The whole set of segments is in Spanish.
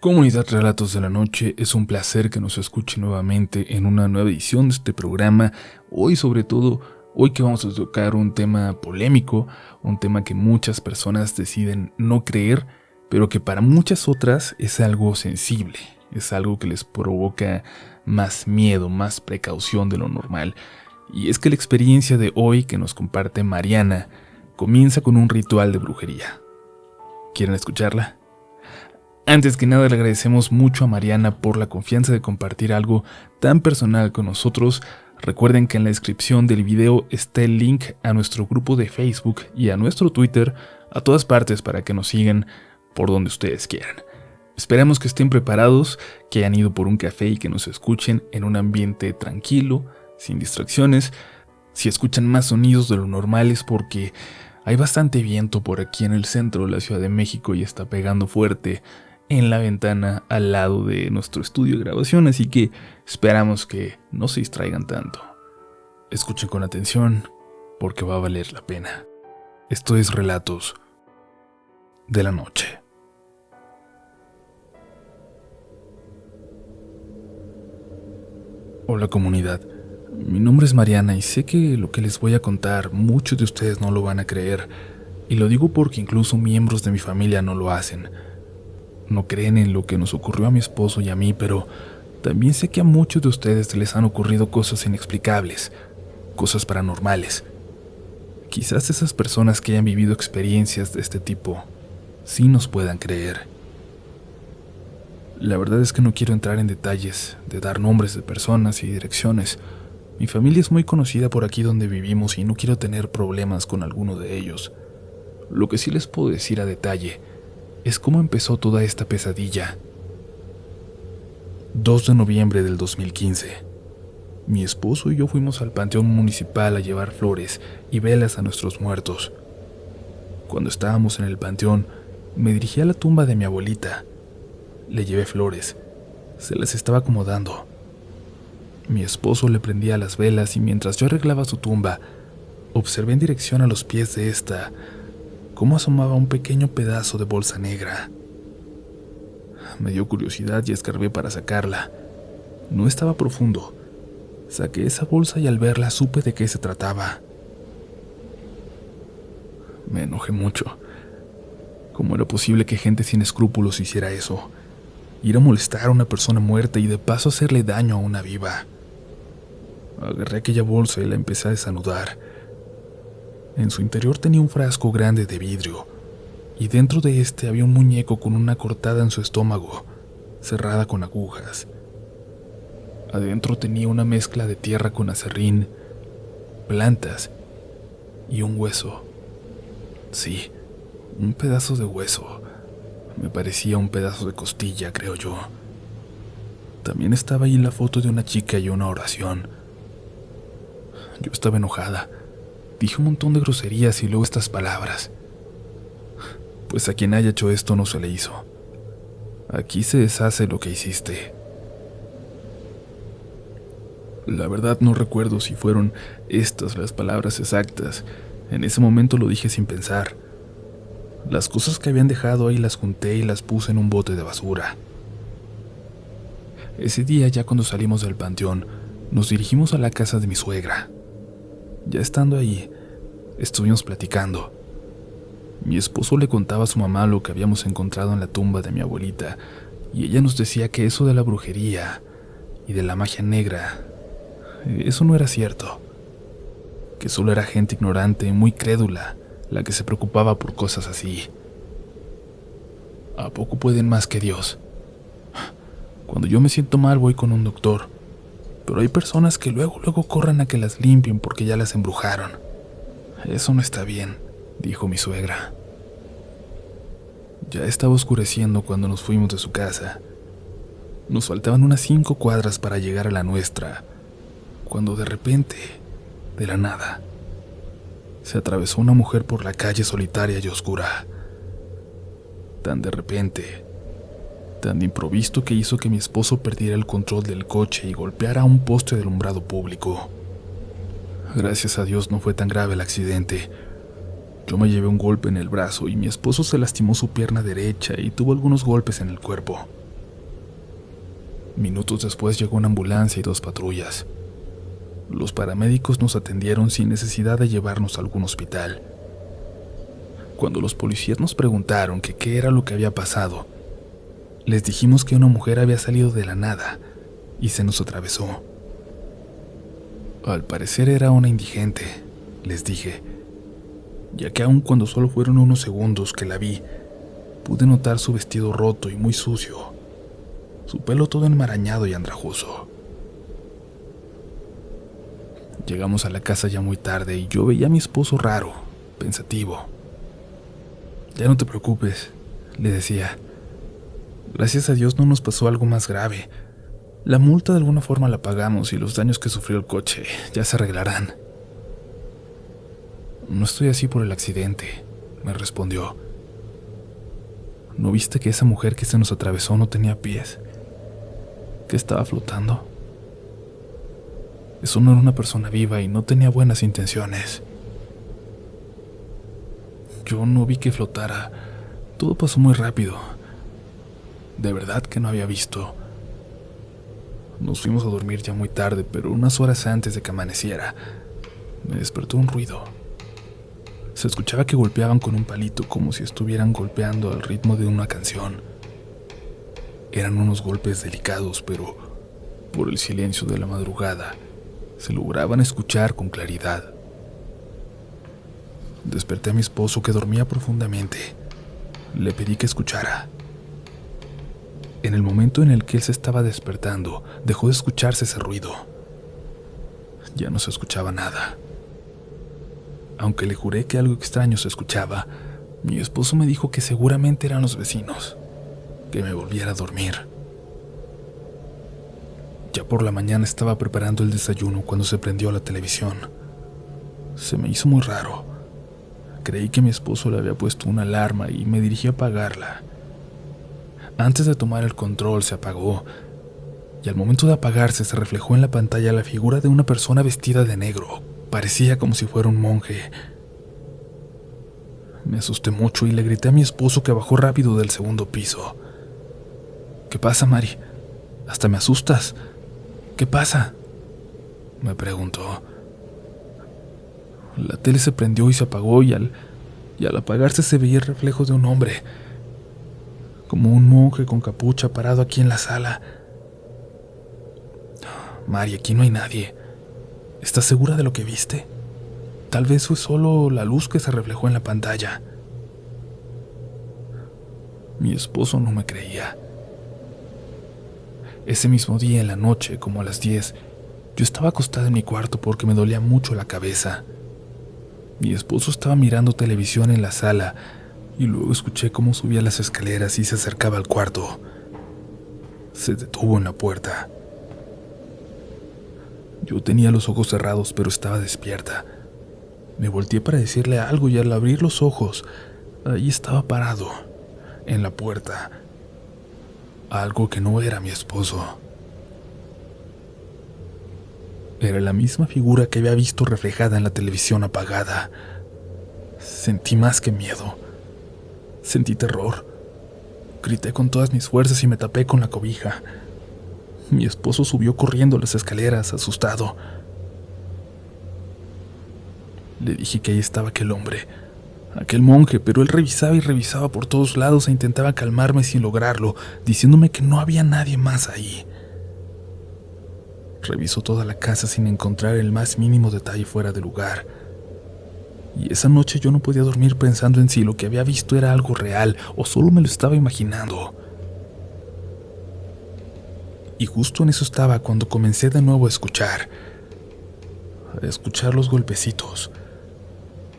Comunidad Relatos de la Noche, es un placer que nos escuche nuevamente en una nueva edición de este programa. Hoy, sobre todo, hoy que vamos a tocar un tema polémico, un tema que muchas personas deciden no creer, pero que para muchas otras es algo sensible, es algo que les provoca más miedo, más precaución de lo normal. Y es que la experiencia de hoy que nos comparte Mariana comienza con un ritual de brujería. ¿Quieren escucharla? Antes que nada le agradecemos mucho a Mariana por la confianza de compartir algo tan personal con nosotros. Recuerden que en la descripción del video está el link a nuestro grupo de Facebook y a nuestro Twitter, a todas partes para que nos sigan por donde ustedes quieran. Esperamos que estén preparados, que hayan ido por un café y que nos escuchen en un ambiente tranquilo, sin distracciones. Si escuchan más sonidos de lo normal es porque hay bastante viento por aquí en el centro de la Ciudad de México y está pegando fuerte en la ventana al lado de nuestro estudio de grabación, así que esperamos que no se distraigan tanto. Escuchen con atención, porque va a valer la pena. Esto es Relatos de la Noche. Hola comunidad, mi nombre es Mariana y sé que lo que les voy a contar muchos de ustedes no lo van a creer, y lo digo porque incluso miembros de mi familia no lo hacen. No creen en lo que nos ocurrió a mi esposo y a mí, pero también sé que a muchos de ustedes les han ocurrido cosas inexplicables, cosas paranormales. Quizás esas personas que hayan vivido experiencias de este tipo sí nos puedan creer. La verdad es que no quiero entrar en detalles de dar nombres de personas y direcciones. Mi familia es muy conocida por aquí donde vivimos y no quiero tener problemas con alguno de ellos. Lo que sí les puedo decir a detalle es cómo empezó toda esta pesadilla. 2 de noviembre del 2015. Mi esposo y yo fuimos al panteón municipal a llevar flores y velas a nuestros muertos. Cuando estábamos en el panteón, me dirigí a la tumba de mi abuelita. Le llevé flores. Se las estaba acomodando. Mi esposo le prendía las velas y mientras yo arreglaba su tumba, observé en dirección a los pies de esta cómo asomaba un pequeño pedazo de bolsa negra. Me dio curiosidad y escarbé para sacarla. No estaba profundo. Saqué esa bolsa y al verla supe de qué se trataba. Me enojé mucho. ¿Cómo era posible que gente sin escrúpulos hiciera eso? Ir a molestar a una persona muerta y de paso hacerle daño a una viva. Agarré aquella bolsa y la empecé a desanudar. En su interior tenía un frasco grande de vidrio, y dentro de este había un muñeco con una cortada en su estómago, cerrada con agujas. Adentro tenía una mezcla de tierra con aserrín, plantas y un hueso. Sí, un pedazo de hueso. Me parecía un pedazo de costilla, creo yo. También estaba ahí la foto de una chica y una oración. Yo estaba enojada. Dije un montón de groserías y luego estas palabras. Pues a quien haya hecho esto no se le hizo. Aquí se deshace lo que hiciste. La verdad no recuerdo si fueron estas las palabras exactas. En ese momento lo dije sin pensar. Las cosas que habían dejado ahí las junté y las puse en un bote de basura. Ese día, ya cuando salimos del panteón, nos dirigimos a la casa de mi suegra. Ya estando ahí, estuvimos platicando. Mi esposo le contaba a su mamá lo que habíamos encontrado en la tumba de mi abuelita, y ella nos decía que eso de la brujería y de la magia negra, eso no era cierto. Que solo era gente ignorante y muy crédula la que se preocupaba por cosas así. ¿A poco pueden más que Dios? Cuando yo me siento mal voy con un doctor, pero hay personas que luego corren a que las limpien porque ya las embrujaron. Eso no está bien, dijo mi suegra. Ya estaba oscureciendo cuando nos fuimos de su casa. Nos faltaban unas 5 cuadras para llegar a la nuestra, cuando de repente, de la nada, se atravesó una mujer por la calle solitaria y oscura. Tan de repente, tan de improviso que hizo que mi esposo perdiera el control del coche y golpeara a un poste de alumbrado público. Gracias a Dios no fue tan grave el accidente. Yo me llevé un golpe en el brazo y mi esposo se lastimó su pierna derecha y tuvo algunos golpes en el cuerpo. Minutos después llegó una ambulancia y 2 patrullas. Los paramédicos nos atendieron sin necesidad de llevarnos a algún hospital. Cuando los policías nos preguntaron que qué era lo que había pasado, les dijimos que una mujer había salido de la nada y se nos atravesó. Al parecer era una indigente, les dije, ya que aun cuando solo fueron unos segundos que la vi, pude notar su vestido roto y muy sucio, su pelo todo enmarañado y andrajoso. Llegamos a la casa ya muy tarde y yo veía a mi esposo raro, pensativo. «Ya no te preocupes», le decía. «Gracias a Dios no nos pasó algo más grave. La multa de alguna forma la pagamos y los daños que sufrió el coche ya se arreglarán». «No estoy así por el accidente», me respondió. «¿No viste que esa mujer que se nos atravesó no tenía pies? ¿Que estaba flotando? Eso no era una persona viva y no tenía buenas intenciones». Yo no vi que flotara. Todo pasó muy rápido. De verdad que no había visto. Nos fuimos a dormir ya muy tarde, pero unas horas antes de que amaneciera, me despertó un ruido. Se escuchaba que golpeaban con un palito como si estuvieran golpeando al ritmo de una canción. Eran unos golpes delicados, pero por el silencio de la madrugada se lograban escuchar con claridad. Desperté a mi esposo, que dormía profundamente. Le pedí que escuchara. En el momento en el que él se estaba despertando, dejó de escucharse ese ruido. Ya no se escuchaba nada. Aunque le juré que algo extraño se escuchaba, mi esposo me dijo que seguramente eran los vecinos, que me volviera a dormir. Ya por la mañana estaba preparando el desayuno cuando se prendió la televisión. Se me hizo muy raro. Creí que mi esposo le había puesto una alarma y me dirigí a apagarla. Antes de tomar el control se apagó, y al momento de apagarse se reflejó en la pantalla la figura de una persona vestida de negro. Parecía como si fuera un monje. Me asusté mucho y le grité a mi esposo, que bajó rápido del segundo piso. «¿Qué pasa, Mari? Hasta me asustas. ¿Qué pasa?», me preguntó. La tele se prendió y se apagó, y al apagarse se veía el reflejo de un hombre, como un monje con capucha, parado aquí en la sala. «Mari, aquí no hay nadie. ¿Estás segura de lo que viste? Tal vez fue solo la luz que se reflejó en la pantalla». Mi esposo no me creía. Ese mismo día, en la noche, como a las 10, yo estaba acostada en mi cuarto porque me dolía mucho la cabeza. Mi esposo estaba mirando televisión en la sala y luego escuché cómo subía las escaleras y se acercaba al cuarto. Se detuvo en la puerta. Yo tenía los ojos cerrados, pero estaba despierta. Me volteé para decirle algo y al abrir los ojos, ahí estaba parado, en la puerta, algo que no era mi esposo. Era la misma figura que había visto reflejada en la televisión apagada. Sentí más que miedo. Sentí terror. Grité con todas mis fuerzas y me tapé con la cobija. Mi esposo subió corriendo las escaleras, asustado. Le dije que ahí estaba aquel hombre, aquel monje, pero él revisaba y revisaba por todos lados e intentaba calmarme sin lograrlo, diciéndome que no había nadie más ahí. Revisó toda la casa sin encontrar el más mínimo detalle fuera de lugar. Y esa noche yo no podía dormir pensando en si lo que había visto era algo real o solo me lo estaba imaginando. Y justo en eso estaba cuando comencé de nuevo a escuchar los golpecitos,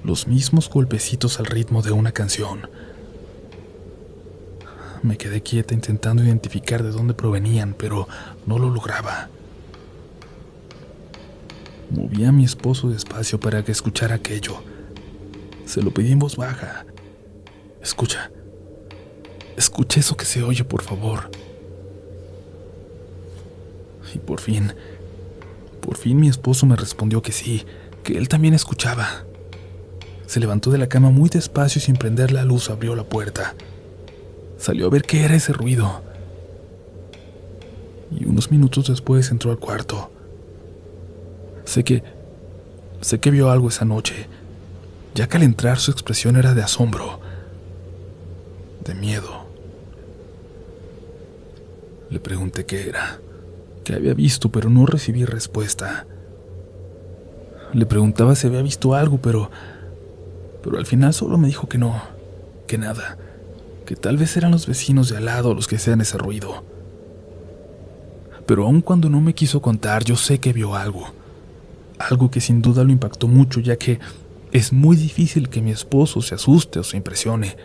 los mismos golpecitos al ritmo de una canción. Me quedé quieta intentando identificar de dónde provenían, pero no lo lograba. Moví a mi esposo despacio para que escuchara aquello. Se lo pedí en voz baja. Escucha eso que se oye, por favor». Y por fin mi esposo me respondió que sí, que él también escuchaba. Se levantó de la cama muy despacio y sin prender la luz abrió la puerta. Salió a ver qué era ese ruido. y unos minutos después entró al cuarto. Sé que vio algo esa noche, ya que al entrar su expresión era de asombro, de miedo. Le pregunté qué era, qué había visto, pero no recibí respuesta. Le preguntaba si había visto algo, pero al final solo me dijo que no, que nada, que tal vez eran los vecinos de al lado los que hacían ese ruido. Pero aun cuando no me quiso contar, yo sé que vio algo que sin duda lo impactó mucho, ya que es muy difícil que mi esposo se asuste o se impresione,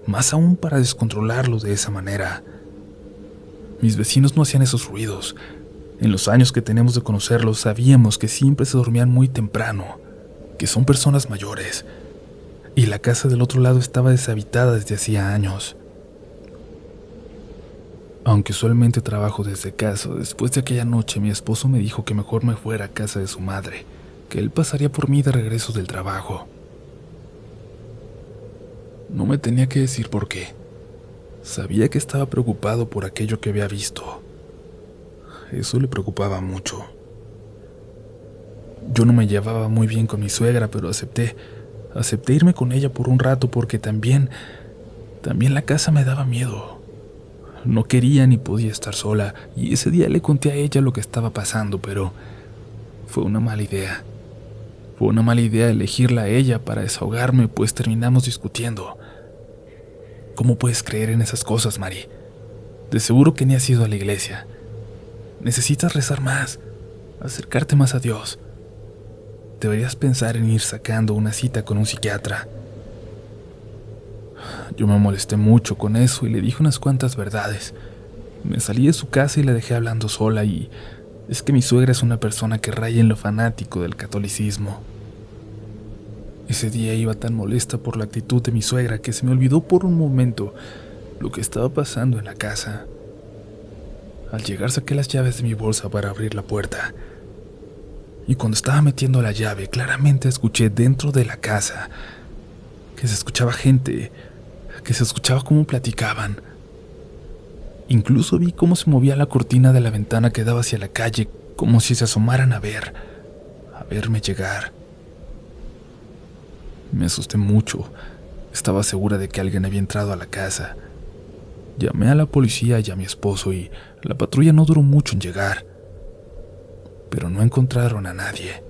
más aún para descontrolarlo de esa manera. Mis vecinos no hacían esos ruidos. En los años que tenemos de conocerlos, sabíamos que siempre se dormían muy temprano, que son personas mayores, y la casa del otro lado estaba deshabitada desde hacía años. Aunque usualmente trabajo desde casa, después de aquella noche mi esposo me dijo que mejor me fuera a casa de su madre, que él pasaría por mí de regreso del trabajo. No me tenía que decir por qué. Sabía que estaba preocupado por aquello que había visto. Eso le preocupaba mucho. Yo no me llevaba muy bien con mi suegra, pero acepté irme con ella por un rato porque también la casa me daba miedo. No quería ni podía estar sola, y ese día le conté a ella lo que estaba pasando, pero fue una mala idea. Fue una mala idea elegirla a ella para desahogarme, pues terminamos discutiendo. ¿Cómo puedes creer en esas cosas, Mari? De seguro que ni has ido a la iglesia. Necesitas rezar más, acercarte más a Dios. Deberías pensar en ir sacando una cita con un psiquiatra. Yo me molesté mucho con eso y le dije unas cuantas verdades. Me salí de su casa y la dejé hablando sola, y es que mi suegra es una persona que raya en lo fanático del catolicismo. Ese día iba tan molesta por la actitud de mi suegra que se me olvidó por un momento lo que estaba pasando en la casa. Al llegar saqué las llaves de mi bolsa para abrir la puerta, y cuando estaba metiendo la llave claramente escuché dentro de la casa que se escuchaba gente, que se escuchaba cómo platicaban. Incluso vi cómo se movía la cortina de la ventana que daba hacia la calle, como si se asomaran a verme llegar. Me asusté mucho. Estaba segura de que alguien había entrado a la casa. Llamé a la policía y a mi esposo, y la patrulla no duró mucho en llegar. Pero no encontraron a nadie,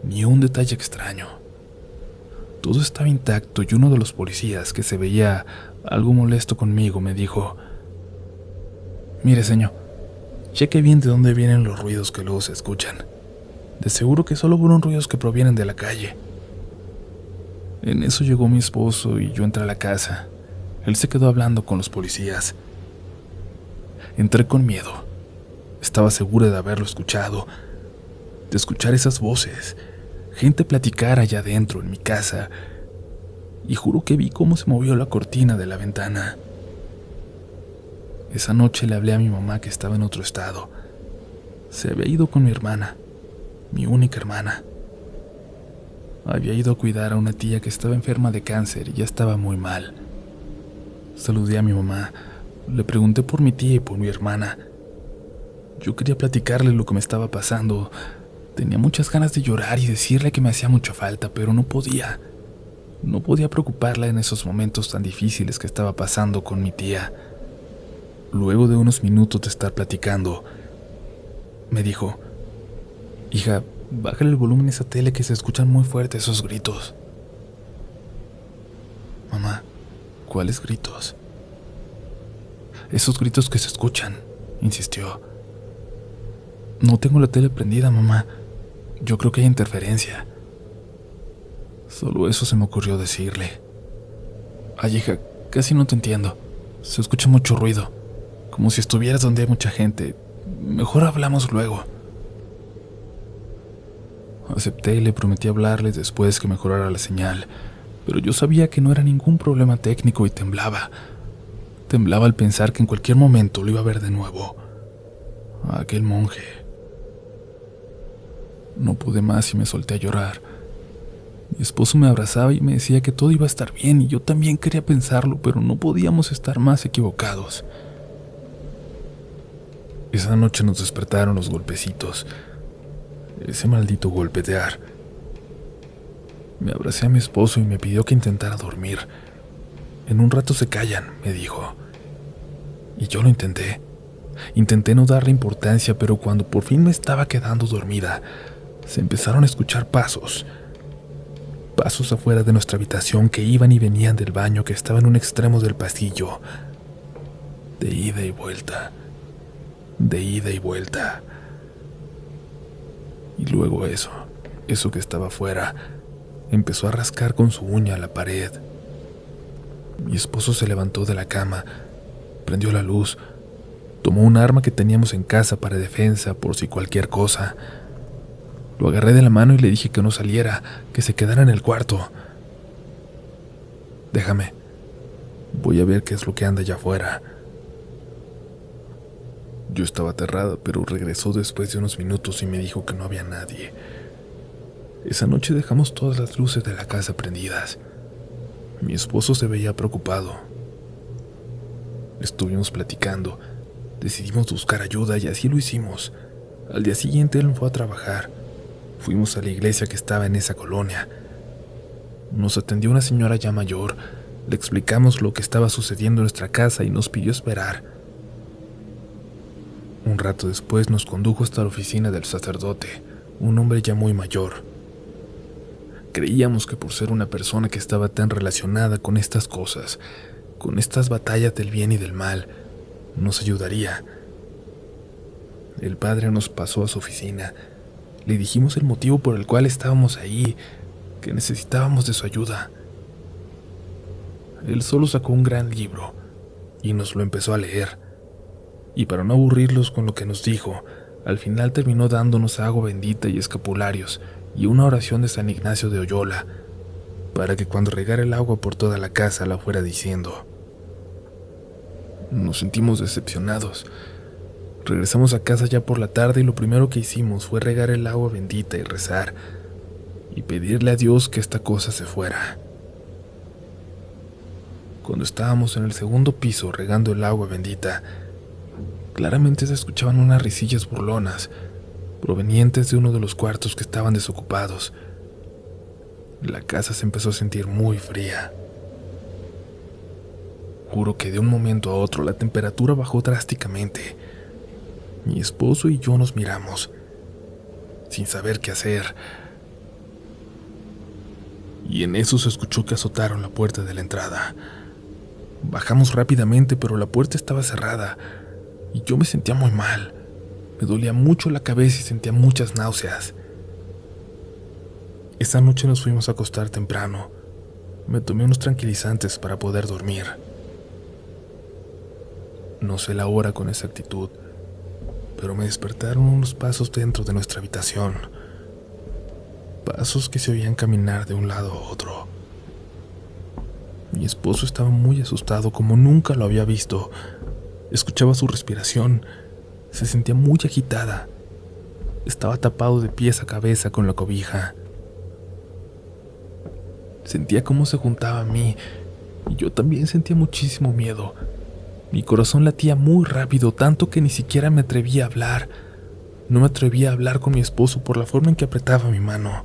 ni un detalle extraño. Todo estaba intacto, y uno de los policías, que se veía algo molesto conmigo, me dijo: «Mire, señor, cheque bien de dónde vienen los ruidos que luego se escuchan. De seguro que solo fueron ruidos que provienen de la calle». En eso llegó mi esposo y yo entré a la casa. Él se quedó hablando con los policías. Entré con miedo. Estaba segura de haberlo escuchado, de escuchar esas voces, gente platicar allá adentro en mi casa, y juro que vi cómo se movió la cortina de la ventana. Esa noche le hablé a mi mamá, que estaba en otro estado. Se había ido con mi hermana, mi única hermana. Había ido a cuidar a una tía que estaba enferma de cáncer y ya estaba muy mal. Saludé a mi mamá, le pregunté por mi tía y por mi hermana. Yo quería platicarle lo que me estaba pasando. Tenía muchas ganas de llorar y decirle que me hacía mucha falta, pero no podía. No podía preocuparla en esos momentos tan difíciles que estaba pasando con mi tía. Luego de unos minutos de estar platicando, me dijo: «Hija, bájale el volumen a esa tele, que se escuchan muy fuertes esos gritos». «Mamá, ¿cuáles gritos?» «Esos gritos que se escuchan», insistió. «No tengo la tele prendida, mamá. Yo creo que hay interferencia». Solo eso se me ocurrió decirle. «Ay, hija, casi no te entiendo. Se escucha mucho ruido, como si estuvieras donde hay mucha gente. Mejor hablamos luego». Acepté y le prometí hablarles después que mejorara la señal, pero yo sabía que no era ningún problema técnico y temblaba. Temblaba al pensar que en cualquier momento lo iba a ver de nuevo, a aquel monje. No pude más y me solté a llorar. Mi esposo me abrazaba y me decía que todo iba a estar bien, y yo también quería pensarlo, pero no podíamos estar más equivocados. Esa noche nos despertaron los golpecitos, ese maldito golpetear. Me abracé a mi esposo y me pidió que intentara dormir. En un rato se callan, me dijo. Y yo lo intenté. Intenté no darle importancia, pero cuando por fin me estaba quedando dormida, se empezaron a escuchar pasos. Pasos afuera de nuestra habitación que iban y venían del baño que estaba en un extremo del pasillo. De ida y vuelta. De ida y vuelta. Y luego eso que estaba afuera, empezó a rascar con su uña la pared. Mi esposo se levantó de la cama, prendió la luz, tomó un arma que teníamos en casa para defensa por si cualquier cosa. Lo agarré de la mano y le dije que no saliera, que se quedara en el cuarto. Déjame, voy a ver qué es lo que anda allá afuera. Yo estaba aterrada, pero regresó después de unos minutos y me dijo que no había nadie. Esa noche dejamos todas las luces de la casa prendidas. Mi esposo se veía preocupado. Estuvimos platicando, decidimos buscar ayuda y así lo hicimos. Al día siguiente él fue a trabajar. Fuimos a la iglesia que estaba en esa colonia. Nos atendió una señora ya mayor, le explicamos lo que estaba sucediendo en nuestra casa y nos pidió esperar. Un rato después nos condujo hasta la oficina del sacerdote, un hombre ya muy mayor. Creíamos que por ser una persona que estaba tan relacionada con estas cosas, con estas batallas del bien y del mal, nos ayudaría. El padre nos pasó a su oficina. Le dijimos el motivo por el cual estábamos ahí, que necesitábamos de su ayuda. Él solo sacó un gran libro y nos lo empezó a leer. Y para no aburrirlos con lo que nos dijo, al final terminó dándonos agua bendita y escapularios y una oración de San Ignacio de Loyola, para que cuando regara el agua por toda la casa la fuera diciendo. Nos sentimos decepcionados. Regresamos a casa ya por la tarde y lo primero que hicimos fue regar el agua bendita y rezar, y pedirle a Dios que esta cosa se fuera. Cuando estábamos en el segundo piso regando el agua bendita, claramente se escuchaban unas risillas burlonas, provenientes de uno de los cuartos que estaban desocupados. La casa se empezó a sentir muy fría. Juro que de un momento a otro la temperatura bajó drásticamente. Mi esposo y yo nos miramos, sin saber qué hacer. Y en eso se escuchó que azotaron la puerta de la entrada. Bajamos rápidamente, pero la puerta estaba cerrada. Y yo me sentía muy mal. Me dolía mucho la cabeza y sentía muchas náuseas. Esa noche nos fuimos a acostar temprano. Me tomé unos tranquilizantes para poder dormir. No sé la hora con exactitud, pero me despertaron unos pasos dentro de nuestra habitación. Pasos que se oían caminar de un lado a otro. Mi esposo estaba muy asustado como nunca lo había visto. Escuchaba su respiración, se sentía muy agitada. Estaba tapado de pies a cabeza con la cobija. Sentía cómo se juntaba a mí, y yo también sentía muchísimo miedo. Mi corazón latía muy rápido, tanto que ni siquiera me atrevía a hablar. No me atrevía a hablar con mi esposo por la forma en que apretaba mi mano.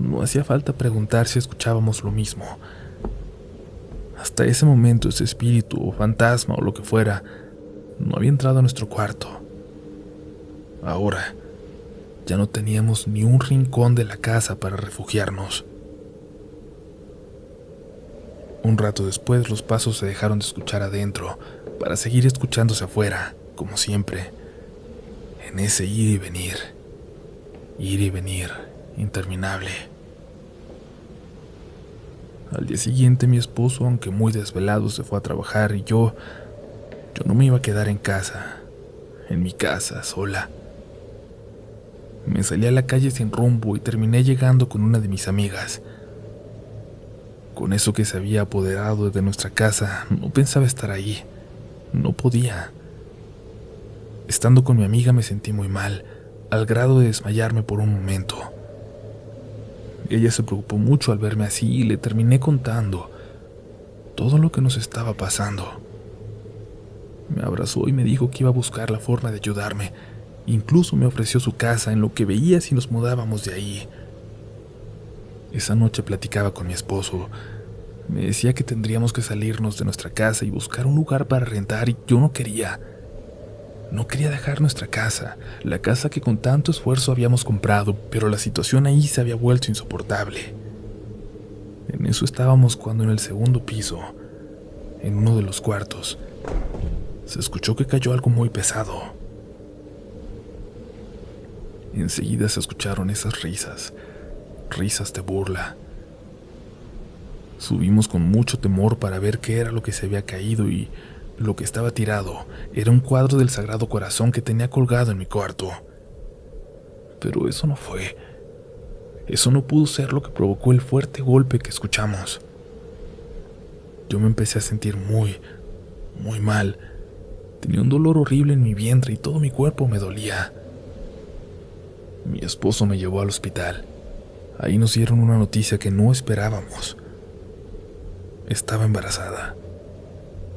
No hacía falta preguntar si escuchábamos lo mismo. Hasta ese momento ese espíritu o fantasma o lo que fuera no había entrado a nuestro cuarto. Ahora ya no teníamos ni un rincón de la casa para refugiarnos. Un rato después los pasos se dejaron de escuchar adentro para seguir escuchándose afuera, como siempre, en ese ir y venir interminable. Al día siguiente mi esposo, aunque muy desvelado, se fue a trabajar y yo no me iba a quedar en casa, en mi casa, sola. Me salí a la calle sin rumbo y terminé llegando con una de mis amigas. Con eso que se había apoderado de nuestra casa, no pensaba estar ahí. No podía. Estando con mi amiga me sentí muy mal, al grado de desmayarme por un momento. Ella se preocupó mucho al verme así y le terminé contando todo lo que nos estaba pasando. Me abrazó y me dijo que iba a buscar la forma de ayudarme. Incluso me ofreció su casa en lo que veía si nos mudábamos de ahí. Esa noche platicaba con mi esposo. Me decía que tendríamos que salirnos de nuestra casa y buscar un lugar para rentar, y yo no quería. No quería dejar nuestra casa, la casa que con tanto esfuerzo habíamos comprado, pero la situación ahí se había vuelto insoportable. En eso estábamos cuando en el segundo piso, en uno de los cuartos, se escuchó que cayó algo muy pesado. Enseguida se escucharon esas risas, risas de burla. Subimos con mucho temor para ver qué era lo que se había caído, y lo que estaba tirado era un cuadro del Sagrado Corazón que tenía colgado en mi cuarto. Pero eso no fue. Eso no pudo ser lo que provocó el fuerte golpe que escuchamos. Yo me empecé a sentir muy mal. Tenía un dolor horrible en mi vientre y todo mi cuerpo me dolía. Mi esposo me llevó al hospital. Ahí nos dieron una noticia que no esperábamos. Estaba embarazada.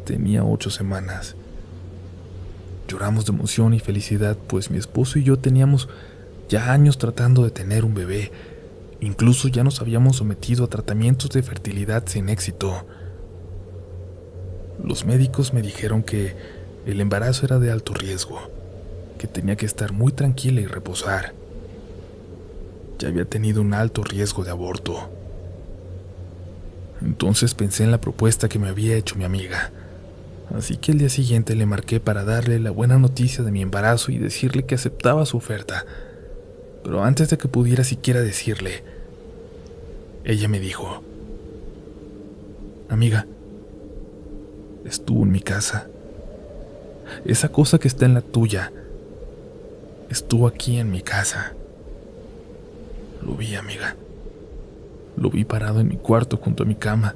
Tenía 8 semanas. Lloramos de emoción y felicidad, pues mi esposo y yo teníamos ya años tratando de tener un bebé. Incluso ya nos habíamos sometido a tratamientos de fertilidad sin éxito. Los médicos me dijeron que el embarazo era de alto riesgo, que tenía que estar muy tranquila y reposar. Ya había tenido un alto riesgo de aborto. Entonces pensé en la propuesta que me había hecho mi amiga. Así que el día siguiente le marqué para darle la buena noticia de mi embarazo y decirle que aceptaba su oferta. Pero antes de que pudiera siquiera decirle, ella me dijo: amiga, estuvo en mi casa. Esa cosa que está en la tuya estuvo aquí en mi casa. Lo vi, amiga. Lo vi parado en mi cuarto junto a mi cama.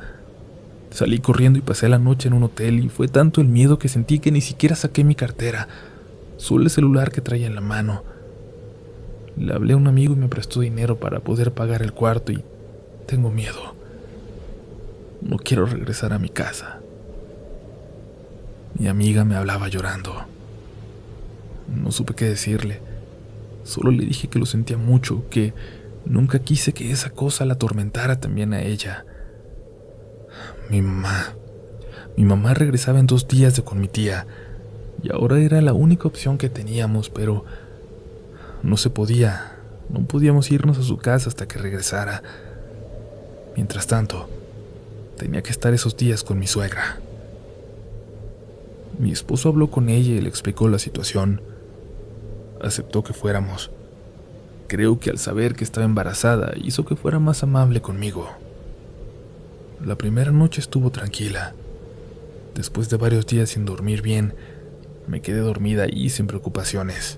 Salí corriendo y pasé la noche en un hotel, y fue tanto el miedo que sentí que ni siquiera saqué mi cartera, solo el celular que traía en la mano. Le hablé a un amigo y me prestó dinero para poder pagar el cuarto, y tengo miedo. No quiero regresar a mi casa. Mi amiga me hablaba llorando. No supe qué decirle. Solo le dije que lo sentía mucho, que nunca quise que esa cosa la atormentara también a ella. Mi mamá regresaba en 2 días de con mi tía, y ahora era la única opción que teníamos, pero no se podía. No podíamos irnos a su casa hasta que regresara. Mientras tanto, tenía que estar esos días con mi suegra. Mi esposo habló con ella y le explicó la situación. Aceptó que fuéramos. Creo que al saber que estaba embarazada hizo que fuera más amable conmigo. La primera noche estuvo tranquila. Después de varios días sin dormir bien, me quedé dormida y sin preocupaciones.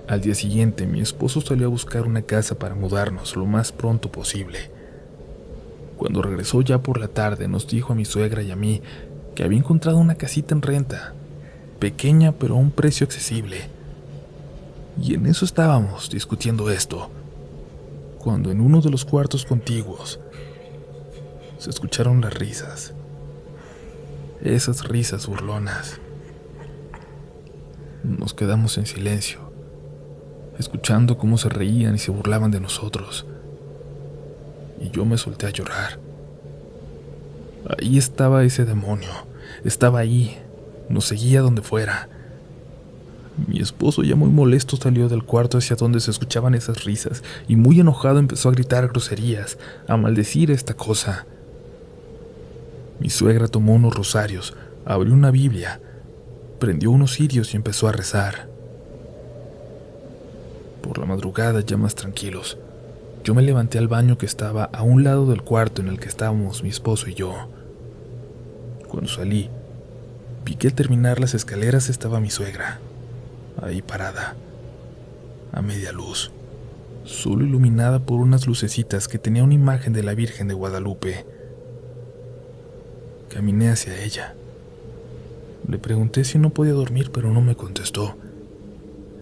Al día siguiente, mi esposo salió a buscar una casa para mudarnos lo más pronto posible. Cuando regresó ya por la tarde, nos dijo a mi suegra y a mí que había encontrado una casita en renta, pequeña pero a un precio accesible. Y en eso estábamos discutiendo esto, cuando en uno de los cuartos contiguos se escucharon las risas. Esas risas burlonas. Nos quedamos en silencio, escuchando cómo se reían y se burlaban de nosotros. Y yo me solté a llorar. Ahí estaba ese demonio. Estaba ahí. Nos seguía donde fuera. Mi esposo, ya muy molesto, salió del cuarto hacia donde se escuchaban esas risas y muy enojado empezó a gritar groserías, a maldecir esta cosa. Mi suegra tomó unos rosarios, abrió una Biblia, prendió unos cirios y empezó a rezar. Por la madrugada, ya más tranquilos, yo me levanté al baño que estaba a un lado del cuarto en el que estábamos mi esposo y yo. Cuando salí, vi que al terminar las escaleras estaba mi suegra, ahí parada, a media luz, solo iluminada por unas lucecitas que tenía una imagen de la Virgen de Guadalupe. Caminé hacia ella. Le pregunté si no podía dormir, pero no me contestó.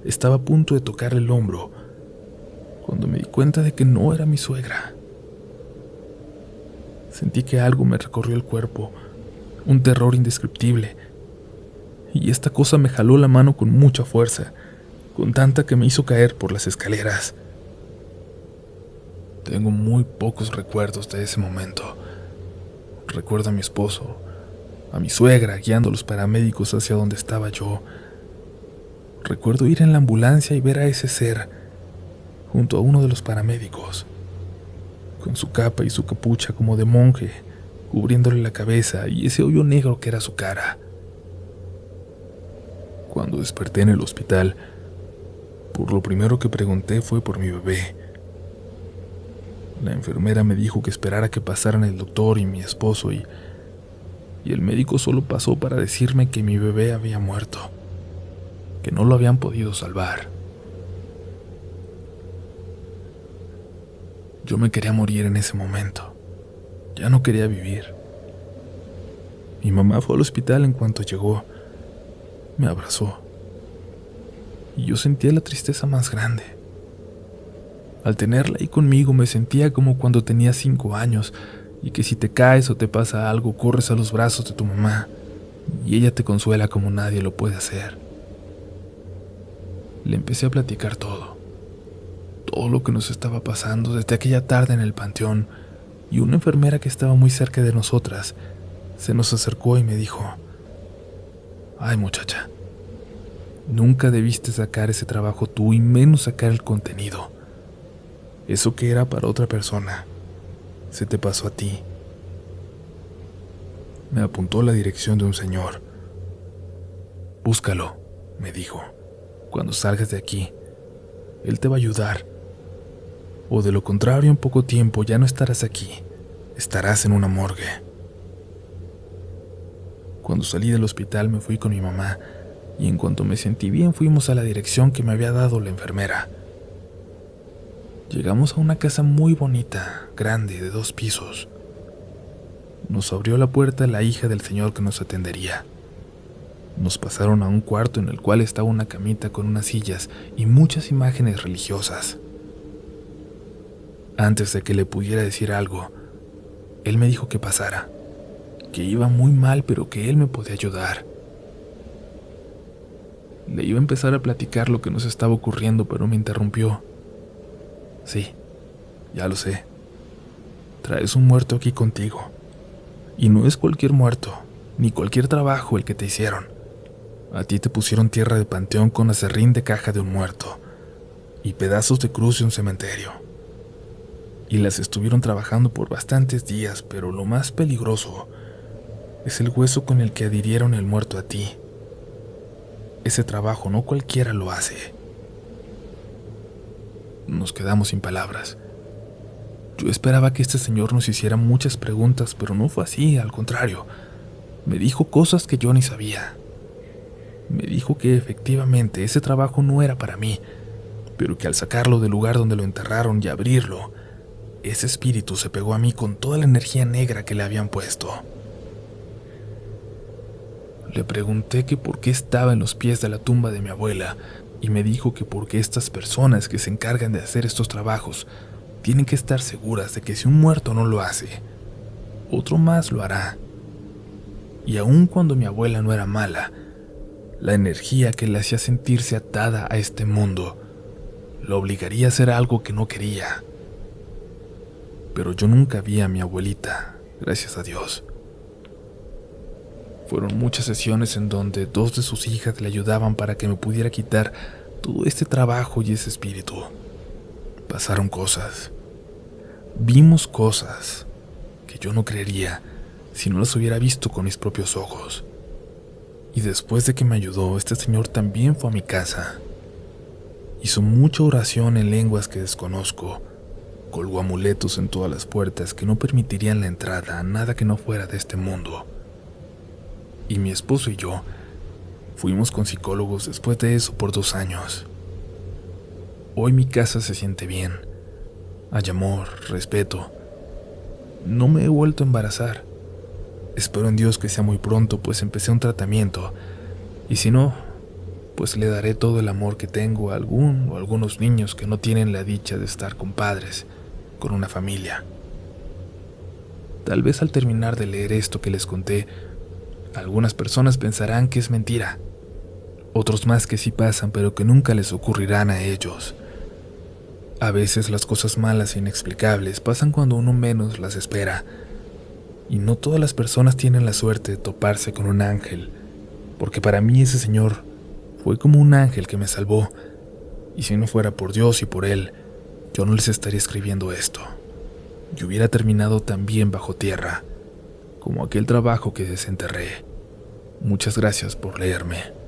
Estaba a punto de tocarle el hombro cuando me di cuenta de que no era mi suegra. Sentí que algo me recorrió el cuerpo, un terror indescriptible, y esta cosa me jaló la mano con mucha fuerza, con tanta que me hizo caer por las escaleras. Tengo muy pocos recuerdos de ese momento. Recuerdo a mi esposo, a mi suegra guiando a los paramédicos hacia donde estaba yo. Recuerdo ir en la ambulancia y ver a ese ser junto a uno de los paramédicos, con su capa y su capucha como de monje, cubriéndole la cabeza y ese hoyo negro que era su cara. Cuando desperté en el hospital, por lo primero que pregunté fue por mi bebé. La enfermera me dijo que esperara que pasaran el doctor y mi esposo y el médico solo pasó para decirme que mi bebé había muerto, que no lo habían podido salvar. Yo me quería morir en ese momento. Ya no quería vivir. Mi mamá fue al hospital en cuanto llegó. Me abrazó. Y yo sentía la tristeza más grande. Al tenerla ahí conmigo me sentía como cuando tenía 5 años y que si te caes o te pasa algo corres a los brazos de tu mamá y ella te consuela como nadie lo puede hacer. Le empecé a platicar todo lo que nos estaba pasando desde aquella tarde en el panteón, y una enfermera que estaba muy cerca de nosotras se nos acercó y me dijo: «Ay, muchacha, nunca debiste sacar ese trabajo tú y menos sacar el contenido. Eso que era para otra persona, se te pasó a ti». Me apuntó la dirección de un señor. «Búscalo», me dijo, «cuando salgas de aquí. Él te va a ayudar. O de lo contrario, en poco tiempo ya no estarás aquí. Estarás en una morgue». Cuando salí del hospital me fui con mi mamá y en cuanto me sentí bien fuimos a la dirección que me había dado la enfermera. Llegamos a una casa muy bonita, grande, de 2 pisos. Nos abrió la puerta la hija del señor que nos atendería. Nos pasaron a un cuarto en el cual estaba una camita con unas sillas y muchas imágenes religiosas. Antes de que le pudiera decir algo, él me dijo que pasara, que iba muy mal pero que él me podía ayudar. Le iba a empezar a platicar lo que nos estaba ocurriendo, pero me interrumpió. «Sí, ya lo sé. Traes un muerto aquí contigo. Y no es cualquier muerto, ni cualquier trabajo el que te hicieron. A ti te pusieron tierra de panteón con aserrín de caja de un muerto y pedazos de cruz de un cementerio. Y las estuvieron trabajando por bastantes días, pero lo más peligroso es el hueso con el que adhirieron el muerto a ti. Ese trabajo no cualquiera lo hace». Nos quedamos sin palabras. Yo esperaba que este señor nos hiciera muchas preguntas, pero no fue así, al contrario. Me dijo cosas que yo ni sabía. Me dijo que efectivamente ese trabajo no era para mí, pero que al sacarlo del lugar donde lo enterraron y abrirlo, ese espíritu se pegó a mí con toda la energía negra que le habían puesto. Le pregunté que por qué estaba en los pies de la tumba de mi abuela, y me dijo que porque estas personas que se encargan de hacer estos trabajos tienen que estar seguras de que si un muerto no lo hace, otro más lo hará. Y aun cuando mi abuela no era mala, la energía que le hacía sentirse atada a este mundo lo obligaría a hacer algo que no quería. Pero yo nunca vi a mi abuelita, gracias a Dios. Fueron muchas sesiones en donde 2 de sus hijas le ayudaban para que me pudiera quitar todo este trabajo y ese espíritu. Pasaron cosas. Vimos cosas que yo no creería si no las hubiera visto con mis propios ojos. Y después de que me ayudó, este señor también fue a mi casa. Hizo mucha oración en lenguas que desconozco. Colgó amuletos en todas las puertas que no permitirían la entrada a nada que no fuera de este mundo. Y mi esposo y yo fuimos con psicólogos después de eso por 2 años. Hoy mi casa se siente bien. Hay amor, respeto. No me he vuelto a embarazar. Espero en Dios que sea muy pronto, pues empecé un tratamiento. Y si no, pues le daré todo el amor que tengo a algún o algunos niños que no tienen la dicha de estar con padres, con una familia. Tal vez al terminar de leer esto que les conté, Algunas personas pensarán que es mentira, otros más que sí pasan pero que nunca les ocurrirán a ellos. A veces las cosas malas e inexplicables pasan cuando uno menos las espera, y no todas las personas tienen la suerte de toparse con un ángel, porque para mí ese señor fue como un ángel que me salvó, y si no fuera por Dios y por él, yo no les estaría escribiendo esto. Yo hubiera terminado también bajo tierra, como aquel trabajo que desenterré. Muchas gracias por leerme.